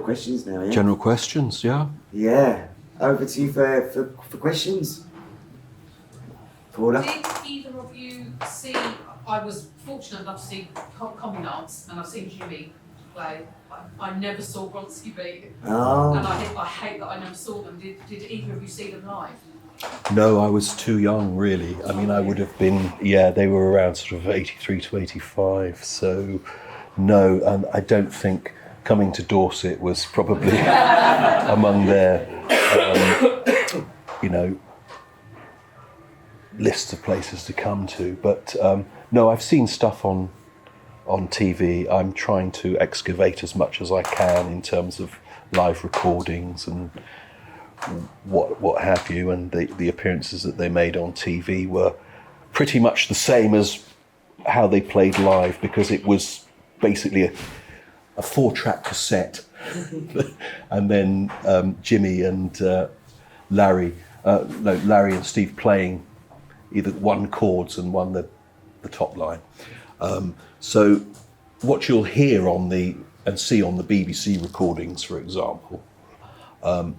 questions now, yeah? General questions, yeah. Yeah. Over to you for questions. Paula? Did either of you see, I was fortunate enough to see Communards, and I've seen Jimmy play. I never saw Bronski Beat, Oh. and I hate that I never saw them. Did either of you see them live? No, I was too young, really. I mean, I would have been, they were around sort of 83 to 85, so no, and I don't think coming to Dorset was probably among their, lists of places to come to. But no, I've seen stuff on TV. I'm trying to excavate as much as I can in terms of live recordings and what have you, and the appearances that they made on TV were pretty much the same as how they played live, because it was basically a 4-track cassette and then Jimmy and Larry and Steve playing either one chords and one the top line. So what you'll hear and see on the BBC recordings, for example,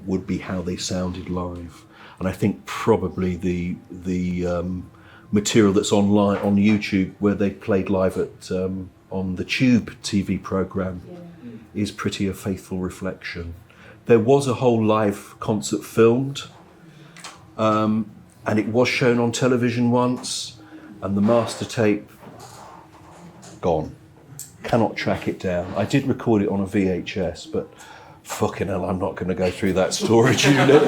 would be how they sounded live. And I think probably the material that's online on YouTube where they played live at on the Tube TV programme is pretty a faithful reflection. There was a whole live concert filmed, and it was shown on television once, and the master tape gone. Cannot track it down. I did record it on a VHS, but fucking hell, I'm not going to go through that storage unit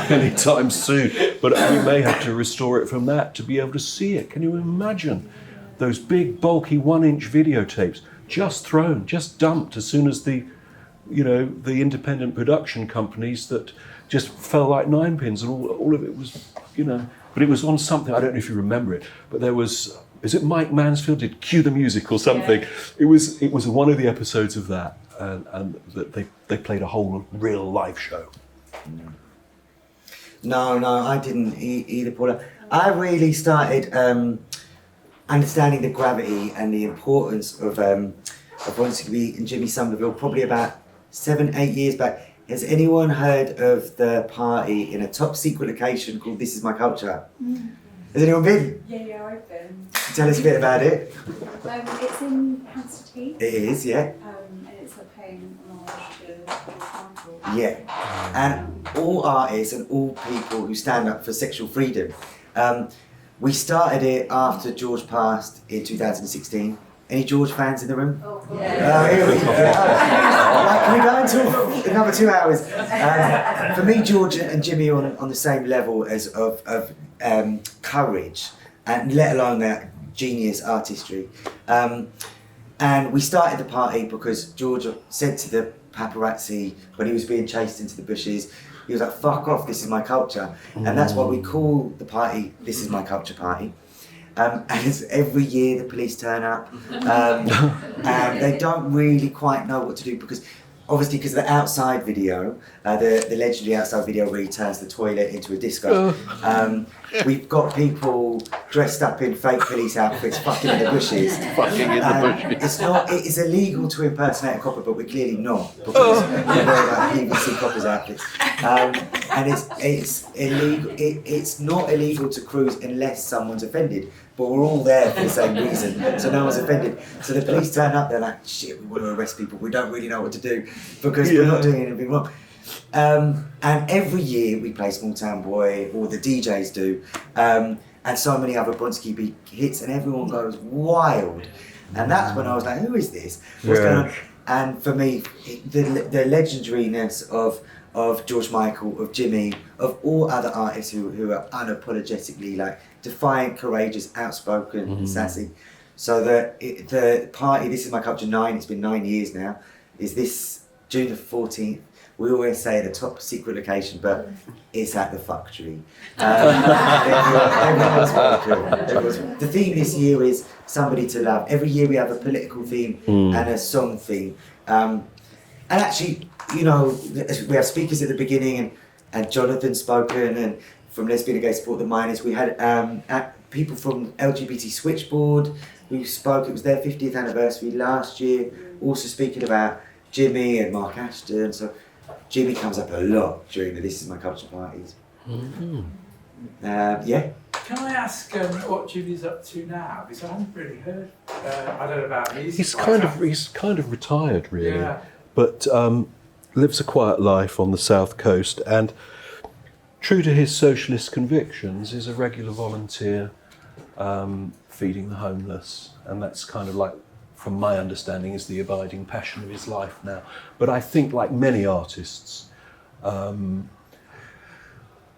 anytime soon. But we may have to restore it from that to be able to see it. Can you imagine those big, bulky 1-inch videotapes just dumped as soon as the independent production companies that just fell like ninepins, and all of it was, but it was on something, I don't know if you remember it, but there was, is it Mike Mansfield did Cue the Music or something? Yeah. It was one of the episodes of that, and that they played a whole real live show. No, I didn't either, Paula. I really started understanding the gravity and the importance of Bronski Beat and Jimmy Somerville probably about 7-8 years back. Has anyone heard of the party in a top secret location called This Is My Culture? Has anyone been? Yeah, I've been. Tell us a bit about it. It's in Hampstead Heath. It is, yeah. And it's paying homage to Michael. Yeah, and all artists and all people who stand up for sexual freedom. We started it after George passed in 2016. Any George fans in the room? Oh, yeah. Here we go. Right, can we go into another 2 hours? For me, George and Jimmy are on the same level as of courage, and let alone their genius artistry. And we started the party because George said to the paparazzi when he was being chased into the bushes, he was like, "Fuck off, this is my culture." And that's why we call the party This Is My Culture Party. And it's every year the police turn up, and they don't really quite know what to do, because obviously because of the outside video, the legendary outside video where he turns the toilet into a disco, we've got people dressed up in fake police outfits fucking in the bushes. It is illegal to impersonate a copper, but we're clearly not, because we're wearing like PVC coppers outfits. And it's illegal. It's not illegal to cruise unless someone's offended, but we're all there for the same reason, so no one's offended. So the police turn up, they're like, "Shit, we want to arrest people. We don't really know what to do because we're not doing anything wrong." And every year we play Small Town Boy, or the DJs do, and so many other Bronski Beat hits, and everyone goes wild. And that's when I was like, "Who is this? What's going on?" And for me, the legendariness of George Michael, of Jimmy, of all other artists who are unapologetically like defiant, courageous, outspoken, sassy. So the party, This Is My Culture 9, it's been 9 years now, is this June the 14th. We always say the top secret location, but it's at the factory. Everyone's welcome. The theme this year is Somebody to Love. Every year we have a political theme and a song theme. And actually, we have speakers at the beginning, and Jonathan spoken, and from Lesbian and Gay Support the Miners. We had people from LGBT Switchboard who spoke. It was their 50th anniversary last year, also speaking about Jimmy and Mark Ashton. So Jimmy comes up a lot during the This Is My Culture parties. Yeah. Can I ask what Jimmy's up to now? Because I haven't really heard. I don't know about music. He's kind of retired, really, Yeah. but lives a quiet life on the south coast, and true to his socialist convictions, is a regular volunteer feeding the homeless, and that's kind of like, from my understanding, is the abiding passion of his life now. But I think, like many artists,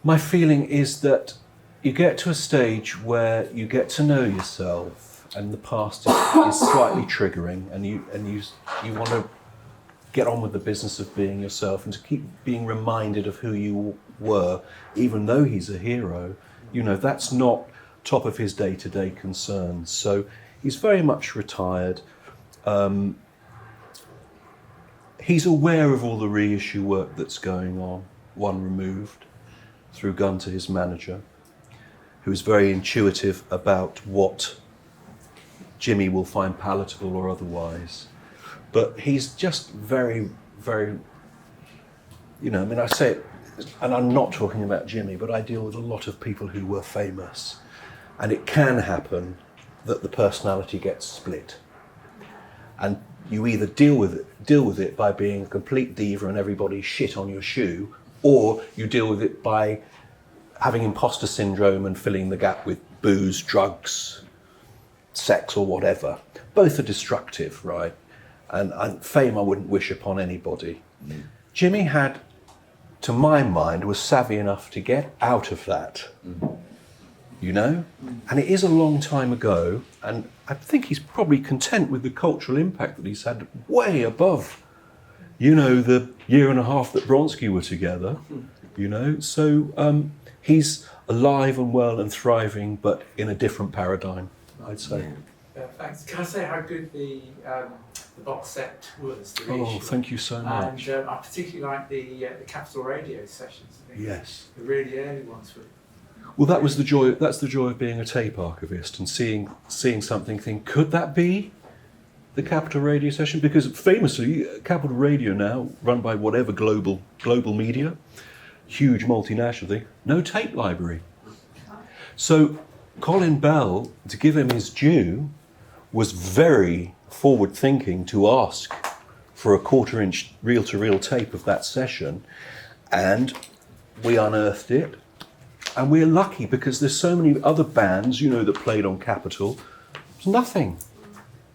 my feeling is that you get to a stage where you get to know yourself, and the past is slightly triggering, and you want to get on with the business of being yourself, and to keep being reminded of who you were, even though he's a hero. That's not top of his day-to-day concerns. So he's very much retired. He's aware of all the reissue work that's going on, One Removed, through Gunter, his manager, who's very intuitive about what Jimmy will find palatable or otherwise. But he's just very, very, I say it, and I'm not talking about Jimmy, but I deal with a lot of people who were famous. And it can happen that the personality gets split. And you either deal with it by being a complete diva and everybody shit on your shoe, or you deal with it by having imposter syndrome and filling the gap with booze, drugs, sex, or whatever. Both are destructive, right? And fame I wouldn't wish upon anybody. Jimmy had, to my mind, was savvy enough to get out of that, And it is a long time ago, and I think he's probably content with the cultural impact that he's had, way above, the year and a half that Bronski were together, So he's alive and well and thriving, but in a different paradigm, I'd say. Thanks. Can I say how good the box set was? The Oh, reissue? thank you so much. And I particularly like the Capital Radio sessions. I think Yes. the really early ones were. Well, that was the joy. That's the joy of being a tape archivist and seeing something. Think, could that be the Capital Radio session? Because famously, Capital Radio now, run by whatever global media, huge multinational thing, no tape library. So Colin Bell, to give him his due, was very forward-thinking to ask for a quarter-inch reel-to-reel tape of that session, and we unearthed it. And we're lucky because there's so many other bands, that played on Capitol. There's nothing.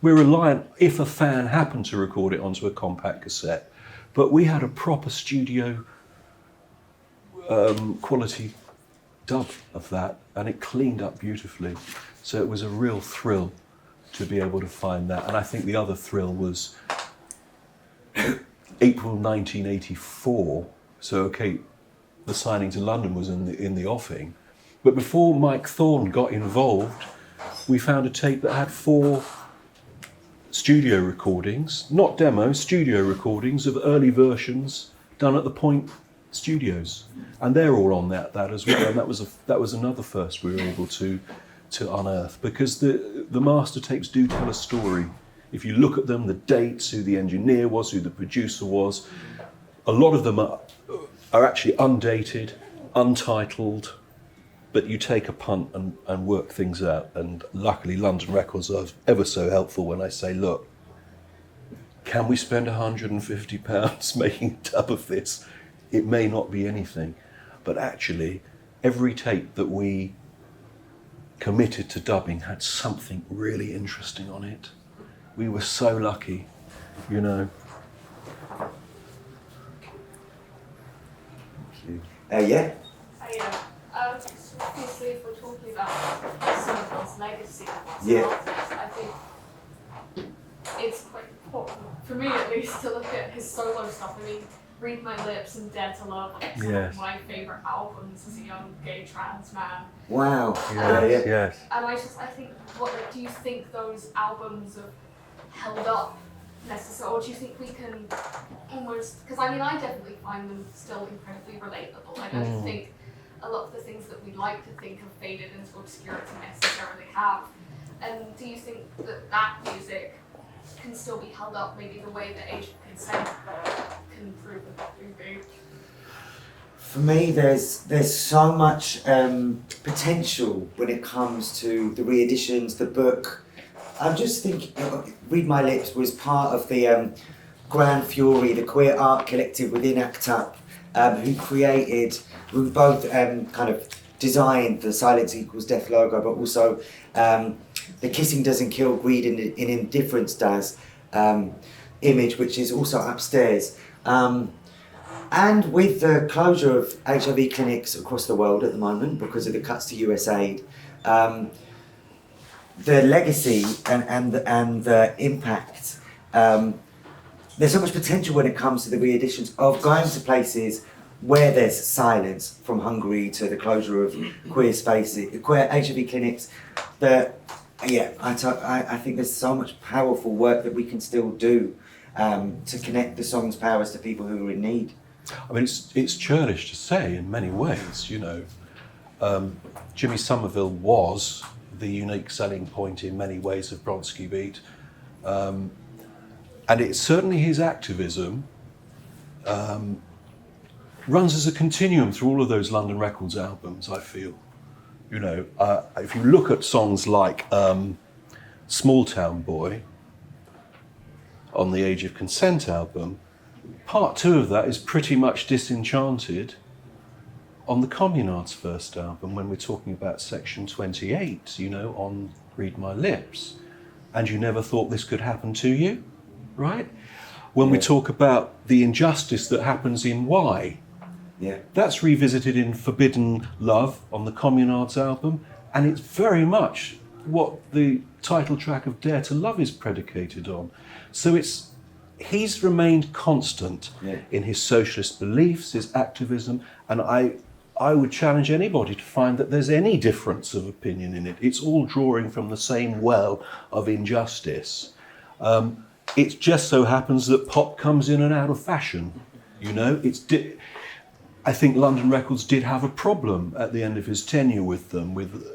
We're reliant if a fan happened to record it onto a compact cassette. But we had a proper studio quality dub of that, and it cleaned up beautifully. So it was a real thrill to be able to find that. And I think the other thrill was April 1984. So, okay, the signing to London was in the offing. But before Mike Thorne got involved, we found a tape that had 4 studio recordings, not demos, studio recordings of early versions done at the Point Studios. And they're all on that as well. And that was another first we were able to unearth, because the master tapes do tell a story. If you look at them, the dates, who the engineer was, who the producer was, a lot of them are actually undated, untitled, but you take a punt and work things out. And luckily London Records are ever so helpful when I say, look, can we spend £150 making a dub of this? It may not be anything, but actually every tape that we committed to dubbing had something really interesting on it. We were so lucky, Yeah. Obviously, if we're talking about Somerville's legacy as an Yeah. artist, I think it's quite important, for me at least, to look at his solo stuff. I mean, Read My Lips and Dare to Love are some Yes. of my favourite albums as a young gay trans man. Wow. Yes. And I think, do you think those albums have held up necessarily, or do you think we can almost, because I definitely find them still incredibly relatable. I don't think a lot of the things that we like to think have faded into obscurity necessarily have. And do you think that music can still be held up, maybe the way that age of consent can improve with that movie? For me, there's so much potential when it comes to the re-editions, the book. I'm just thinking, Read My Lips was part of the Grand Fury, the queer art collective within ACT UP, who both kind of designed the Silence Equals Death logo, but also the Kissing Doesn't Kill, Greed in Indifference does image, which is also upstairs. And with the closure of HIV clinics across the world at the moment because of the cuts to USAID, the legacy and the impact, there's so much potential when it comes to the re-editions of going to places where there's silence, from Hungary to the closure of queer spaces, queer HIV clinics. I think there's so much powerful work that we can still do to connect the song's powers to people who are in need. I mean, it's churlish to say in many ways, you know. Jimmy Somerville was the unique selling point in many ways of Bronski Beat. And it's certainly his activism runs as a continuum through all of those London Records albums, I feel. You know, if you look at songs like Small Town Boy on the Age of Consent album, part 2 of that is pretty much disenchanted on the Communards' first album when we're talking about section 28, you know, on Read My Lips. And you never thought this could happen to you, right? When we talk about the injustice that happens in Why, that's revisited in Forbidden Love on the Communards album, and it's very much what the title track of Dare to Love is predicated on. So he's remained constant in his socialist beliefs, his activism, and I would challenge anybody to find that there's any difference of opinion in it. It's all drawing from the same well of injustice. It just so happens that pop comes in and out of fashion. You know, I think London Records did have a problem at the end of his tenure with them, with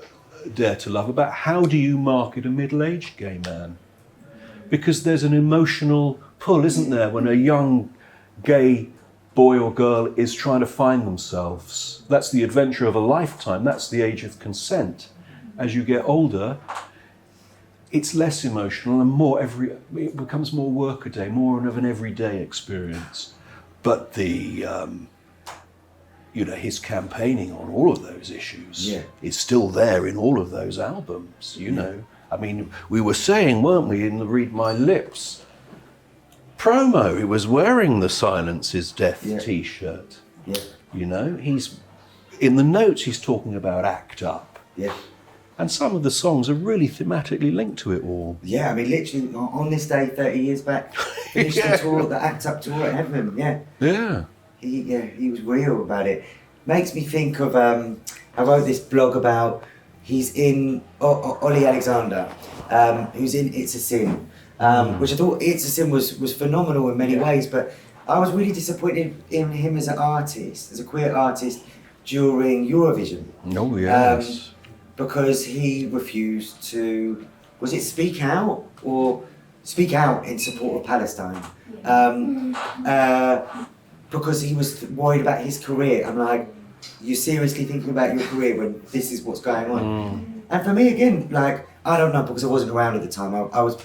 Dare to Love, about how do you market a middle-aged gay man? Because there's an emotional pull, isn't there, when a young gay boy or girl is trying to find themselves. That's the adventure of a lifetime. That's the age of consent. As you get older, it's less emotional and it becomes more workaday, more of an everyday experience. But his campaigning on all of those issues is still there in all of those albums, you know. I mean, we were saying, weren't we, in the Read My Lips promo, he was wearing the Silence is Death t-shirt. Yeah. You know, in the notes he's talking about ACT UP. Yeah. And some of the songs are really thematically linked to it all. Yeah, I mean, literally, on this day 30 years back, finished the tour, the ACT UP tour at Heaven, Yeah. He was real about it. Makes me think of, I wrote this blog about, he's in, Ollie Alexander, who's in It's a Sin, which I thought It's a Sin was phenomenal in many ways, but I was really disappointed in him as an artist, as a queer artist, during Eurovision. Oh, yes. Because he refused to, was it speak out in support of Palestine? Because he was worried about his career. I'm like, you're seriously thinking about your career when this is what's going on? And for me, again, like, I don't know, because I wasn't around at the time. I was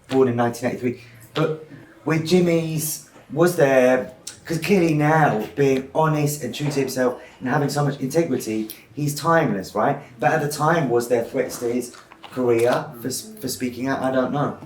born in 1983. But with Jimmy's, was there, because clearly now, being honest and true to himself and having so much integrity, he's timeless, right? But at the time, was there threats to his career for speaking out? I don't know.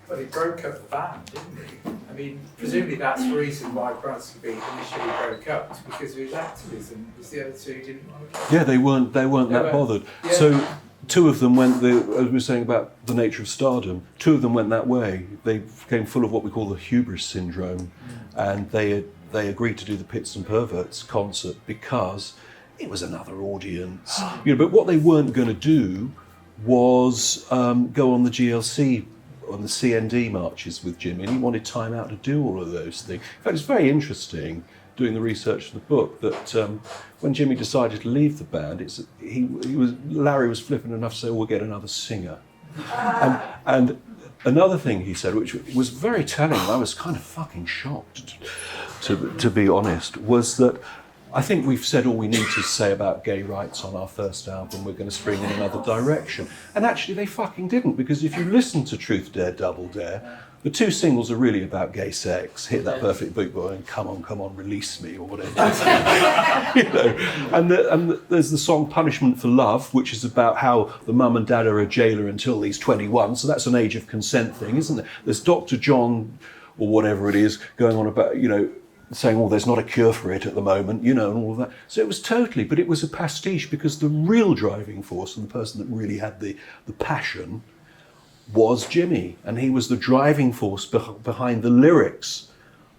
But he broke up the band, didn't he? I mean, presumably that's the reason why Bronski Beat initially broke up, because of his activism, because the other two didn't want to. Yeah, they weren't that bothered. Yeah. So two of them went, as we were saying about the nature of stardom, two of them went that way. They became full of what we call the hubris syndrome, and they agreed to do the Pits and Perverts concert because it was another audience. But what they weren't going to do was go on the GLC, on the CND marches with Jimmy, and he wanted time out to do all of those things. In fact, it's very interesting, doing the research for the book, that when Jimmy decided to leave the band, Larry was flippant enough to say, we'll get another singer. And another thing he said, which was very telling, and I was kind of fucking shocked, to be honest, was that I think we've said all we need to say about gay rights on our first album. We're going to spring in another direction. And actually they fucking didn't, because if you listen to Truth Dare, Double Dare, the two singles are really about gay sex. Hit That Perfect Boot Boy and Come On, Release Me, or whatever. You know, and there's the song Punishment for Love, which is about how the mum and dad are a jailer until he's 21. So that's an age of consent thing, isn't it? There's Dr. John, or whatever it is, going on about, you know, saying, well, there's not a cure for it at the moment, you know, and all of that. So it was totally, but it was a pastiche, because the real driving force and the person that really had the passion was Jimmy, and he was the driving force behind the lyrics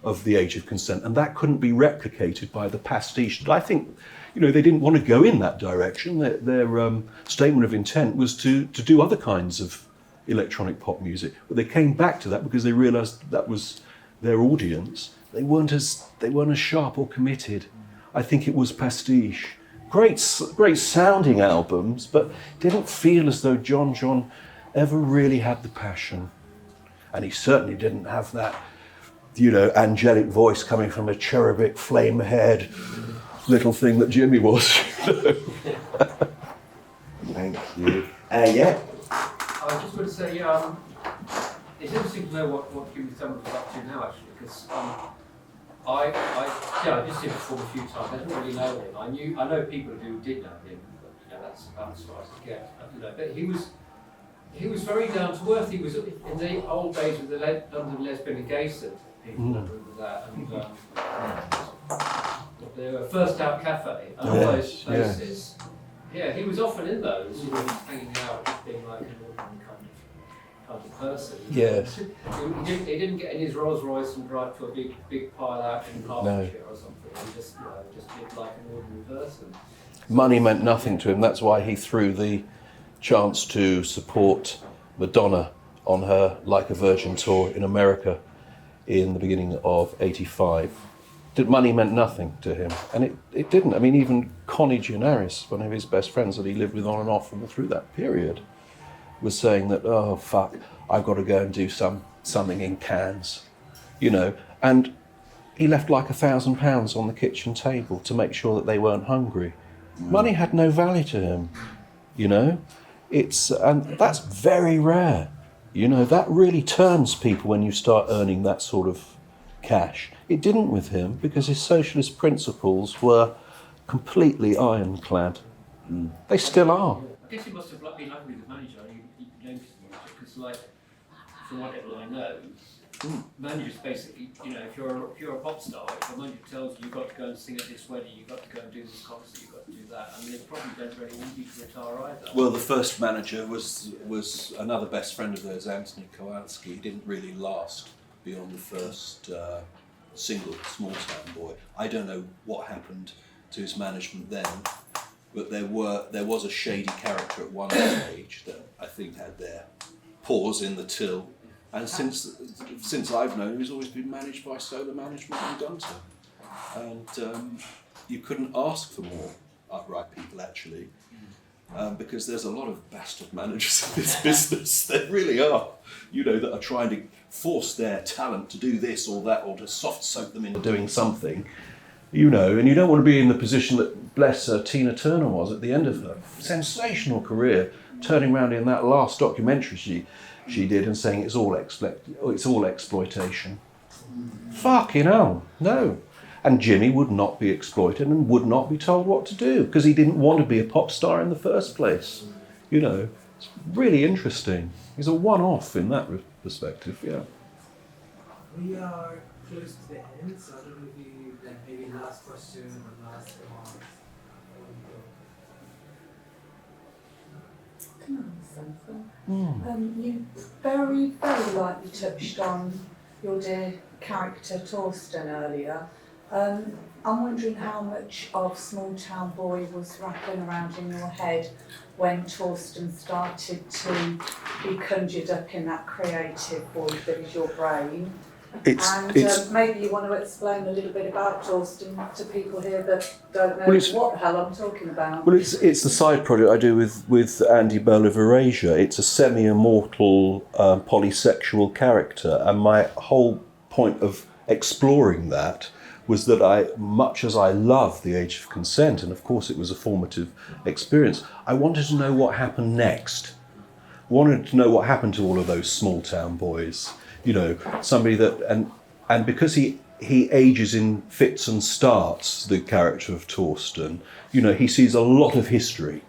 of The Age of Consent, and that couldn't be replicated by the pastiche. But I think, you know, they didn't want to go in that direction. Their statement of intent was to do other kinds of electronic pop music, but they came back to that because they realised that was their audience. They weren't as sharp or committed. I think it was pastiche. Great sounding albums, but didn't feel as though John ever really had the passion. And he certainly didn't have that, you know, angelic voice coming from a cherubic flame head little thing that Jimmy was. Thank you. Yeah. I just want to say, it's interesting to know what Jimmy Somerville is up to now, actually, because I've just seen him perform a few times. I didn't really know him. I know people who did know him, but you know, that's about as far as I get. You know, but he was very down to earth. He was in the old days with the London Lesbian and Gay Centre. People remember that, and the First Out Cafe and all those places. Yeah, he was often in those, you know, hanging out, just being like an ordinary kind of person. Yes. He didn't get in his Rolls Royce and drive to a big pile out in Hertfordshire or something. He just lived like an ordinary person. Money meant nothing to him. That's why he threw the chance to support Madonna on her Like a Virgin tour in America in the beginning of '85. Money meant nothing to him, and it didn't. I mean, even Connie Gianaris, one of his best friends that he lived with on and off all through that period, was saying that, oh fuck, I've got to go and do something in Cannes, you know. And he left like £1,000 on the kitchen table to make sure that they weren't hungry. Money had no value to him, you know. And that's very rare, you know. That really turns people when you start earning that sort of cash. It didn't with him, because his socialist principles were completely ironclad. They still are. I guess he must have been lucky with the manager. You noticed the manager, because, like, from whatever I know, managers basically, you know, if you're a pop star, if the manager tells you you've got to go and sing at this wedding, you've got to go and do this concert, you've got to do that, and they probably don't really want you to retire either. Well, the first manager was another best friend of theirs, Anthony Kowalski. He didn't really last beyond the first single, Small Town Boy. I don't know what happened to his management then, but there was a shady character at one stage that I think had their paws in the till. And since I've known him, he's always been managed by Solar Management in Gunter. And you couldn't ask for more upright people, actually, because there's a lot of bastard managers in this business. There really are, you know, that are trying to force their talent to do this or that, or to soft soak them into doing something, you know. And you don't want to be in the position that, bless her, Tina Turner was at the end of her sensational career, turning around in that last documentary she did and saying it's all exploitation. Fucking hell, no. And Jimmy would not be exploited and would not be told what to do, because he didn't want to be a pop star in the first place. You know, it's really interesting. He's a one-off in that perspective, yeah. We are close to the end, so I don't know if you, like, maybe last question or last remarks. Can I ask something? You very, very lightly touched on your dear character Torsten earlier. I'm wondering how much of Small Town Boy was rattling around in your head when Torsten started to be conjured up in that creative void that is your brain. It's maybe you want to explain a little bit about Torsten to people here that don't know Well, it's- what the hell I'm talking about. Well, it's the side project I do with Andy Bell of Erasure. It's a semi-immortal polysexual character, and my whole point of exploring that was that much as I love The Age of Consent, and of course it was a formative experience, I wanted to know what happened next. Wanted to know what happened to all of those small town boys. You know, somebody that and because he ages in fits and starts, the character of Torsten, you know, he sees a lot of history.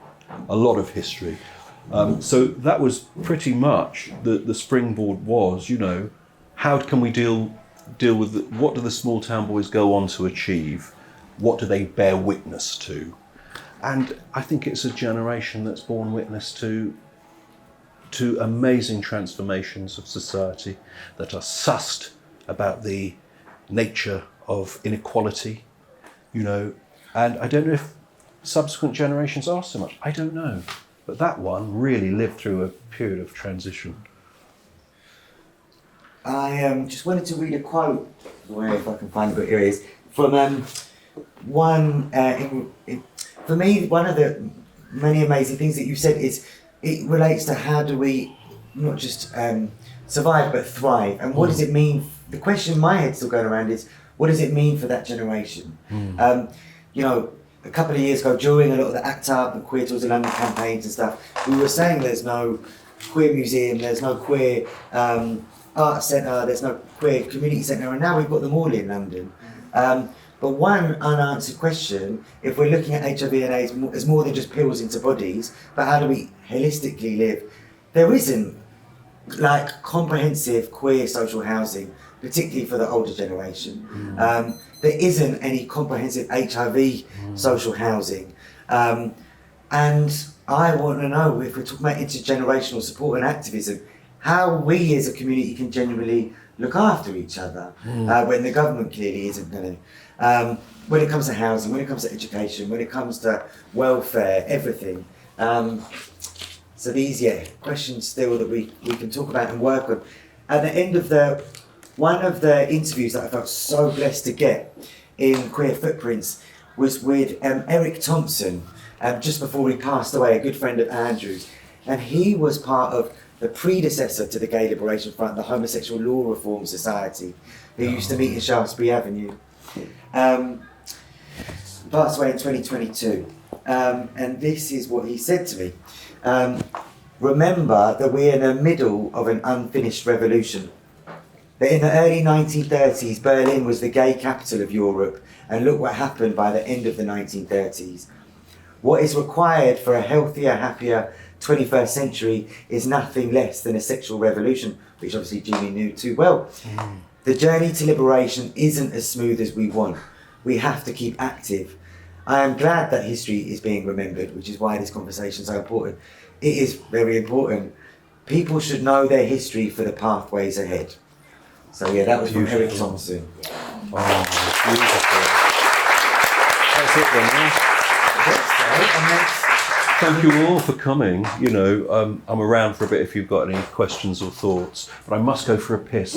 So that was pretty much the springboard was, you know, how can we deal with what do the small town boys go on to achieve? What do they bear witness to? And I think it's a generation that's borne witness to amazing transformations of society that are sussed about the nature of inequality, you know, and I don't know if subsequent generations are so much, I don't know, but that one really lived through a period of transition. I just wanted to read a quote, where if I can find it, here it is, from one, for me, one of the many amazing things that you said is, it relates to how do we not just survive but thrive, and what does it mean? The question in my head still going around is, what does it mean for that generation? You know, a couple of years ago, during a lot of the ACT UP and Queer Tours of London campaigns and stuff, we were saying there's no queer museum, there's no queer art centre, there's no queer community centre, and now we've got them all in London. But one unanswered question, if we're looking at HIV and AIDS as more than just pills into bodies, but how do we holistically live? There isn't like comprehensive queer social housing, particularly for the older generation. There isn't any comprehensive HIV social housing. And I want to know, if we're talking about intergenerational support and activism, how we as a community can genuinely look after each other when the government clearly isn't going to. When it comes to housing, when it comes to education, when it comes to welfare, everything. So these, questions still that we can talk about and work on. At the end of one of the interviews that I felt so blessed to get in Queer Footprints was with Eric Thompson, just before he passed away, a good friend of Andrew's. And he was part of the predecessor to the Gay Liberation Front, the Homosexual Law Reform Society, who used to meet in Shaftesbury Avenue. Passed away in 2022. And this is what he said to me. Remember that we're in the middle of an unfinished revolution. That in the early 1930s, Berlin was the gay capital of Europe, and look what happened by the end of the 1930s. What is required for a healthier, happier 21st century is nothing less than a sexual revolution, which obviously Jimmy knew too well. The journey to liberation isn't as smooth as we want. We have to keep active. I am glad that history is being remembered, which is why this conversation is so important. It is very important. People should know their history for the pathways ahead. So yeah, that was from Eric Thompson. Oh, beautiful. That's it then, yeah? Thank you all for coming. You know, I'm around for a bit if you've got any questions or thoughts, but I must go for a piss.